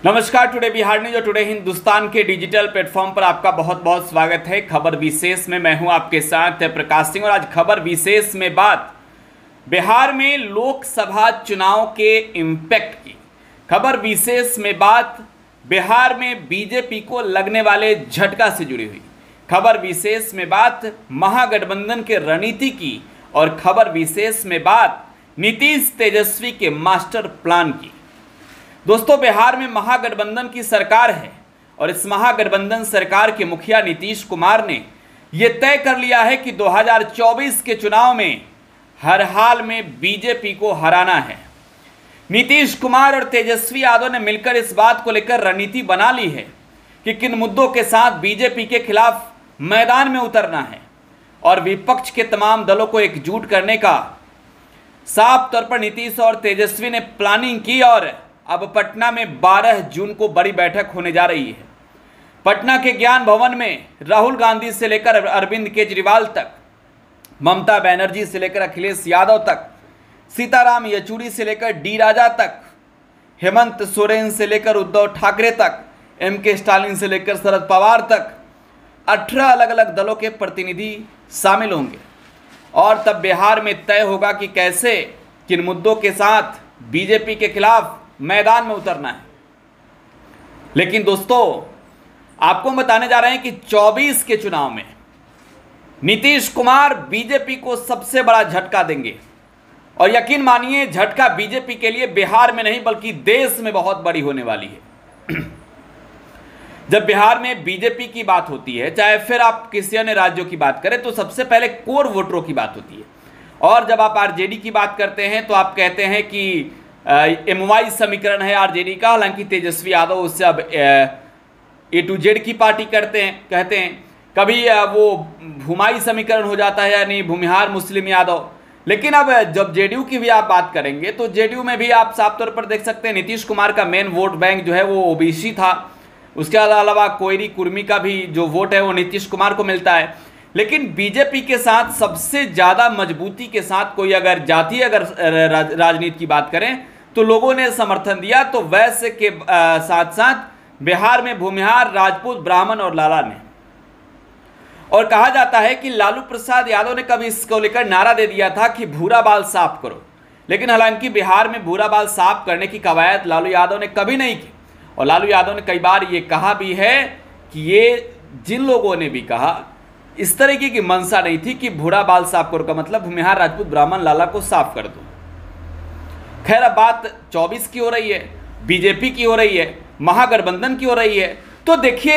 नमस्कार। Today Bihar news और today Hindustan के डिजिटल प्लेटफॉर्म पर आपका बहुत बहुत स्वागत है। खबर विशेष में मैं हूं आपके साथ प्रकाश सिंह और आज खबर विशेष में बात बिहार में लोकसभा चुनाव के इम्पैक्ट की। खबर विशेष में बात बिहार में बीजेपी को लगने वाले झटका से जुड़ी हुई। खबर विशेष में बात महागठबंधन के रणनीति की और खबर विशेष में बात नीतीश तेजस्वी के मास्टर प्लान की। दोस्तों, बिहार में महागठबंधन की सरकार है और इस महागठबंधन सरकार के मुखिया नीतीश कुमार ने यह तय कर लिया है कि 2024 के चुनाव में हर हाल में बीजेपी को हराना है। नीतीश कुमार और तेजस्वी यादव ने मिलकर इस बात को लेकर रणनीति बना ली है कि किन मुद्दों के साथ बीजेपी के खिलाफ मैदान में उतरना है और विपक्ष के तमाम दलों को एकजुट करने का साफ तौर पर नीतीश और तेजस्वी ने प्लानिंग की। और अब पटना में 12 जून को बड़ी बैठक होने जा रही है। पटना के ज्ञान भवन में राहुल गांधी से लेकर अरविंद केजरीवाल तक, ममता बनर्जी से लेकर अखिलेश यादव तक, सीताराम येचुरी से लेकर डी राजा तक, हेमंत सोरेन से लेकर उद्धव ठाकरे तक, एमके स्टालिन से लेकर शरद पवार तक 18 अलग अलग दलों के प्रतिनिधि शामिल होंगे और तब बिहार में तय होगा कि कैसे किन मुद्दों के साथ बीजेपी के खिलाफ मैदान में उतरना है। लेकिन दोस्तों, आपको बताने जा रहे हैं कि 24 के चुनाव में नीतीश कुमार बीजेपी को सबसे बड़ा झटका देंगे और यकीन मानिए झटका बीजेपी के लिए बिहार में नहीं बल्कि देश में बहुत बड़ी होने वाली है। जब बिहार में बीजेपी की बात होती है, चाहे फिर आप किसी अन्य राज्यों की बात करें, तो सबसे पहले कोर वोटरों की बात होती है। और जब आप आरजेडी की बात करते हैं तो आप कहते हैं कि MY समीकरण है आरजेडी का। हालांकि तेजस्वी यादव उससे अब A to Z की पार्टी कहते हैं। कभी वो भूमाई समीकरण हो जाता है, यानी भूमिहार मुस्लिम यादव। लेकिन अब जब जेडीयू की भी आप बात करेंगे तो जेडीयू में भी आप साफ तौर पर देख सकते हैं नीतीश कुमार का मेन वोट बैंक जो है वो ओबीसी था। उसके अलावा कोयरी कुर्मी का भी जो वोट है वो नीतीश कुमार को मिलता है। लेकिन बीजेपी के साथ सबसे ज़्यादा मजबूती के साथ कोई अगर जातीय राजनीति की बात करें तो लोगों ने समर्थन दिया, तो वैश्य के साथ साथ बिहार में भूमिहार, राजपूत, ब्राह्मण और लाला ने। और कहा जाता है कि लालू प्रसाद यादव ने कभी इसको लेकर नारा दे दिया था कि भूरा बाल साफ करो। लेकिन हालांकि बिहार में भूरा बाल साफ करने की कवायद लालू यादव ने कभी नहीं की और लालू यादव ने कई बार ये कहा भी है कि ये जिन लोगों ने भी कहा, इस तरीके की मंशा नहीं थी कि भूरा बाल साफ करो का मतलब भूमिहार, राजपूत, ब्राह्मण, लाला को साफ कर दो। खैर, अब बात 24 की हो रही है, बीजेपी की हो रही है, महागठबंधन की हो रही है, तो देखिए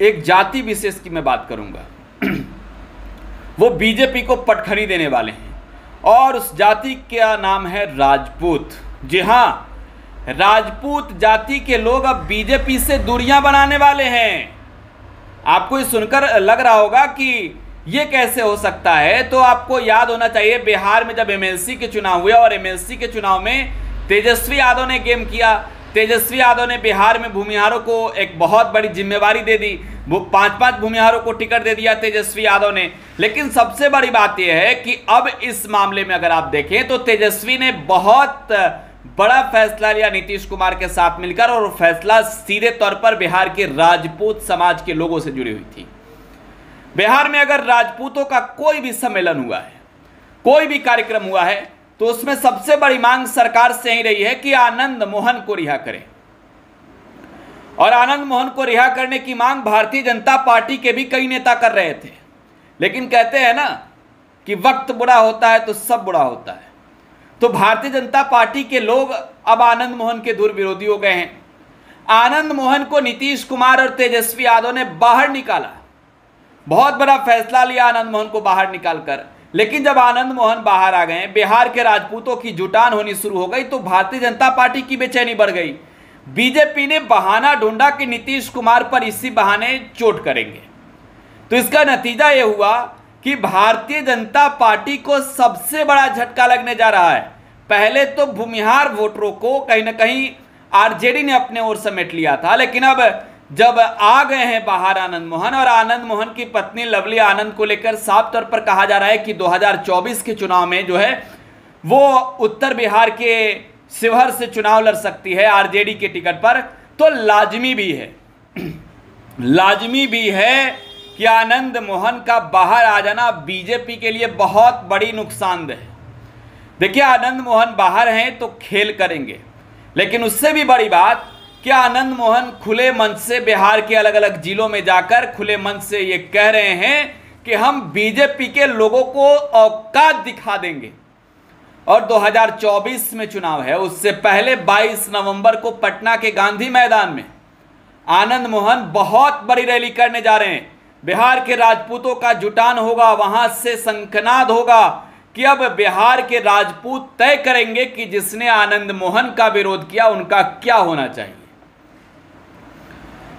एक जाति विशेष की मैं बात करूंगा। वो बीजेपी को पटखनी देने वाले हैं और उस जाति का नाम है राजपूत। जी हां, राजपूत जाति के लोग अब बीजेपी से दूरियां बनाने वाले हैं। आपको ये सुनकर लग रहा होगा कि ये कैसे हो सकता है, तो आपको याद होना चाहिए बिहार में जब एमएलसी के चुनाव हुए और एमएलसी के चुनाव में तेजस्वी यादव ने गेम किया। तेजस्वी यादव ने बिहार में भूमिहारों को एक बहुत बड़ी जिम्मेवारी दे दी। वो 5-5 भूमिहारों को टिकट दे दिया तेजस्वी यादव ने। लेकिन सबसे बड़ी बात यह है कि अब इस मामले में अगर आप देखें तो तेजस्वी ने बहुत बड़ा फैसला लिया नीतीश कुमार के साथ मिलकर, और फैसला सीधे तौर पर बिहार के राजपूत समाज के लोगों से जुड़ी हुई थी। बिहार में अगर राजपूतों का कोई भी सम्मेलन हुआ है, कोई भी कार्यक्रम हुआ है, तो उसमें सबसे बड़ी मांग सरकार से ही रही है कि आनंद मोहन को रिहा करें। और आनंद मोहन को रिहा करने की मांग भारतीय जनता पार्टी के भी कई नेता कर रहे थे। लेकिन कहते हैं ना कि वक्त बुरा होता है तो सब बुरा होता है, तो भारतीय जनता पार्टी के लोग अब आनंद मोहन के दूर विरोधी हो गए हैं। आनंद मोहन को नीतीश कुमार और तेजस्वी यादव ने बाहर निकाला, बहुत बड़ा फैसला लिया आनंद मोहन को बाहर निकालकर। लेकिन जब आनंद मोहन बाहर आ गए, बिहार के राजपूतों की जुटान होनी शुरू हो गई, तो भारतीय जनता पार्टी की बेचैनी बढ़ गई। बीजेपी ने बहाना ढूंढा कि नीतीश कुमार पर इसी बहाने चोट करेंगे। तो इसका नतीजा यह हुआ कि भारतीय जनता पार्टी को सबसे बड़ा झटका लगने जा रहा है। पहले तो भूमिहार वोटरों को कहीं ना कहीं आरजेडी ने अपने ओर समेट लिया था, लेकिन अब जब आ गए हैं बाहर आनंद मोहन, और आनंद मोहन की पत्नी लवली आनंद को लेकर साफ तौर पर कहा जा रहा है कि 2024 के चुनाव में जो है वो उत्तर बिहार के शिवहर से चुनाव लड़ सकती है आरजेडी के टिकट पर। तो लाजमी भी है कि आनंद मोहन का बाहर आ जाना बीजेपी के लिए बहुत बड़ी नुकसानदेह है। देखिए, आनंद मोहन बाहर हैं तो खेल करेंगे, लेकिन उससे भी बड़ी बात कि आनंद मोहन खुले मंच से बिहार के अलग अलग जिलों में जाकर खुले मंच से ये कह रहे हैं कि हम बीजेपी के लोगों को औकात दिखा देंगे। और 2024 में चुनाव है, उससे पहले 22 नवंबर को पटना के गांधी मैदान में आनंद मोहन बहुत बड़ी रैली करने जा रहे हैं। बिहार के राजपूतों का जुटान होगा, वहां से शंखनाद होगा कि अब बिहार के राजपूत तय करेंगे कि जिसने आनंद मोहन का विरोध किया उनका क्या होना चाहिए।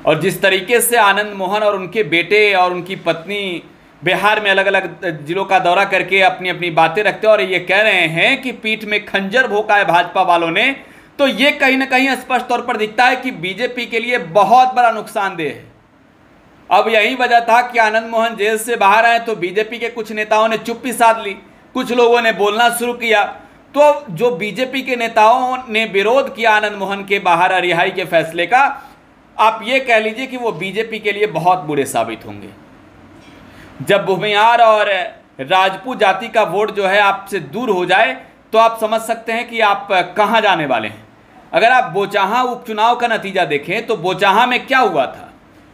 और जिस तरीके से आनंद मोहन और उनके बेटे और उनकी पत्नी बिहार में अलग अलग जिलों का दौरा करके अपनी अपनी बातें रखते हैं और ये कह रहे हैं कि पीठ में खंजर भोंका है भाजपा वालों ने, तो ये कहीं ना कहीं स्पष्ट तौर पर दिखता है कि बीजेपी के लिए बहुत बड़ा नुकसानदेह है। अब यही वजह था कि आनंद मोहन जेल से बाहर आए तो बीजेपी के कुछ नेताओं ने चुप्पी साध ली, कुछ लोगों ने बोलना शुरू किया। तो जो बीजेपी के नेताओं ने विरोध किया आनंद मोहन के बाहर रिहाई के फैसले का, आप ये कह लीजिए कि वो बीजेपी के लिए बहुत बुरे साबित होंगे। जब भूमिहार और राजपूत जाति का वोट जो है आपसे दूर हो जाए तो आप समझ सकते हैं कि आप कहां जाने वाले हैं। अगर आप बोचाहा उपचुनाव का नतीजा देखें तो बोचाहा में क्या हुआ था,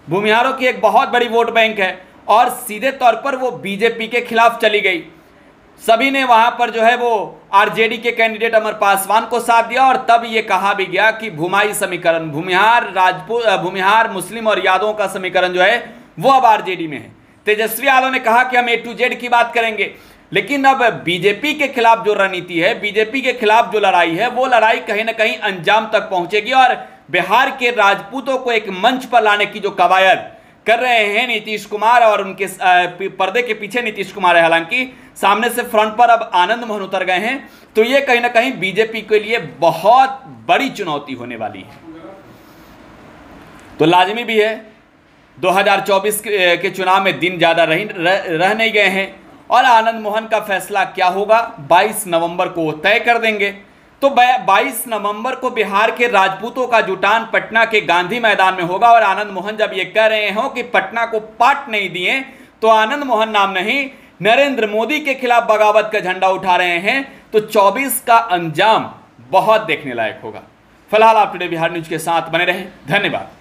भूमिहारों की एक बहुत बड़ी वोट बैंक है और सीधे तौर पर वो बीजेपी के खिलाफ चली गई। सभी ने वहां पर जो है वो आरजेडी के कैंडिडेट अमर पासवान को साथ दिया और तब ये कहा भी गया कि भूमाई समीकरण, भूमिहार राजपूत, भूमिहार मुस्लिम और यादवों का समीकरण जो है वो अब आरजेडी में है। तेजस्वी यादव ने कहा कि हम A to Z की बात करेंगे, लेकिन अब बीजेपी के खिलाफ जो रणनीति है, बीजेपी के खिलाफ जो लड़ाई है, वो लड़ाई कहीं ना कहीं अंजाम तक पहुंचेगी और बिहार के राजपूतों को एक मंच पर लाने की जो कवायद कर रहे हैं नीतीश कुमार और उनके पर्दे के पीछे नीतीश कुमार है, हालांकि सामने से फ्रंट पर अब आनंद मोहन उतर गए हैं, तो ये कहीं ना कहीं बीजेपी के लिए बहुत बड़ी चुनौती होने वाली है। तो लाजमी भी है 2024 के चुनाव में दिन ज़्यादा रह नहीं गए हैं और आनंद मोहन का फैसला क्या होगा 22 नवंबर को तय कर देंगे। तो 22 नवंबर को बिहार के राजपूतों का जुटान पटना के गांधी मैदान में होगा और आनंद मोहन जब ये कह रहे हो कि पटना को पाट नहीं दिए तो आनंद मोहन नाम नहीं नरेंद्र मोदी के खिलाफ बगावत का झंडा उठा रहे हैं, तो 24 का अंजाम बहुत देखने लायक होगा। फिलहाल आप टुडे बिहार न्यूज के साथ बने रहें। धन्यवाद।